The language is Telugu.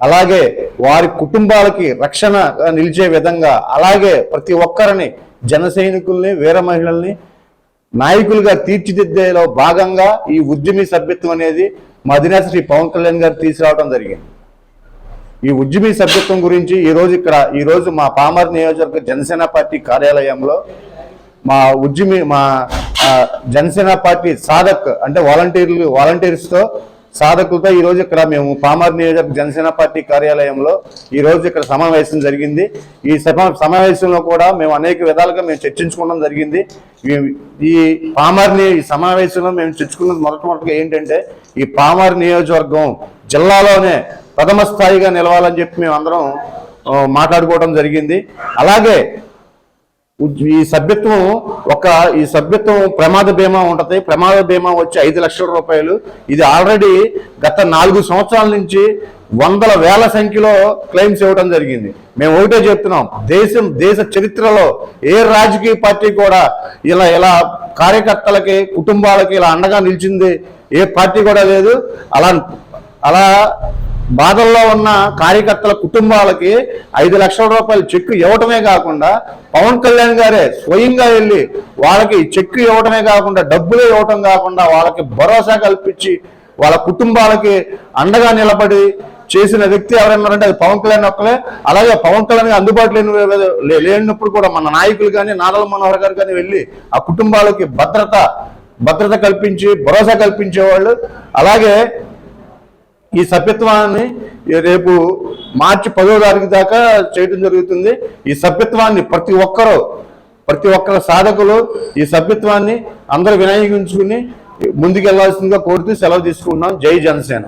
అలాగే వారి కుటుంబాలకి రక్షణగా నిలిచే విధంగా, అలాగే ప్రతి ఒక్కరిని జన సైనికుల్ని, వీర మహిళల్ని నాయకులుగా తీర్చిదిద్దేలో భాగంగా ఈ ఉద్యమీ సభ్యత్వం అనేది మా అధినేత శ్రీ పవన్ కళ్యాణ్ గారు తీసుకురావడం జరిగింది. ఈ ఉద్యమీ సభ్యత్వం గురించి ఈరోజు మా పామర్ నియోజకవర్గ జనసేన పార్టీ కార్యాలయంలో మా జనసేన పార్టీ సాధక్ అంటే వాలంటీర్స్తో సాధకులతో ఈరోజు ఇక్కడ మేము పామర్ నియోజకవర్గ జనసేన పార్టీ కార్యాలయంలో ఈరోజు ఇక్కడ సమావేశం జరిగింది. ఈ సమావేశంలో కూడా మేము అనేక విధాలుగా మేము చర్చించుకోవడం జరిగింది. ఈ సమావేశంలో మేము చర్చించుకున్నది మొదటగా ఏంటంటే, ఈ పామర్ నియోజకవర్గం జిల్లాలోనే ప్రథమ స్థాయిగా నిలవాలని చెప్పి మేము అందరం మాట్లాడుకోవడం జరిగింది. అలాగే ఈ సభ్యత్వం ప్రమాద బీమా ఉంటుంది. ప్రమాద బీమా వచ్చి 5 లక్షల రూపాయలు. ఇది ఆల్రెడీ గత 4 సంవత్సరాల నుంచి వందల వేల సంఖ్యలో క్లెయిమ్స్ ఇవ్వడం జరిగింది. మేము ఒకటే చెప్తున్నాం, దేశ చరిత్రలో ఏ రాజకీయ పార్టీ కూడా ఇలా కార్యకర్తలకి, కుటుంబాలకి ఇలా అండగా నిలిచింది ఏ పార్టీ కూడా లేదు. అలా బాధల్లో ఉన్న కార్యకర్తల కుటుంబాలకి 5 లక్షల రూపాయలు చెక్కు ఇవ్వటమే కాకుండా, పవన్ కళ్యాణ్ గారే స్వయంగా వెళ్ళి వాళ్ళకి చెక్కు ఇవ్వటమే కాకుండా, డబ్బులు ఇవ్వటం కాకుండా, వాళ్ళకి భరోసా కల్పించి వాళ్ళ కుటుంబాలకి అండగా నిలబడి చేసిన వ్యక్తి ఎవరన్నారంటే అది పవన్ కళ్యాణ్ ఒక్కలే. అలాగే పవన్ కళ్యాణ్ అందుబాటులో లేనప్పుడు కూడా మన నాయకులు కానీ, నాదల మనోహర్ గారు కానీ వెళ్ళి ఆ కుటుంబాలకి భద్రత కల్పించి భరోసా కల్పించేవాళ్ళు. అలాగే ఈ సభ్యత్వాన్ని రేపు మార్చి 10వ తారీఖు దాకా చేయడం జరుగుతుంది. ఈ సభ్యత్వాన్ని ప్రతి ఒక్కరు సాధకులు ఈ సభ్యత్వాన్ని అందరూ వినియోగించుకుని ముందుకెళ్లాల్సిందిగా కోరుతూ సెలవు తీసుకుంటున్నాం. జై జనసేన.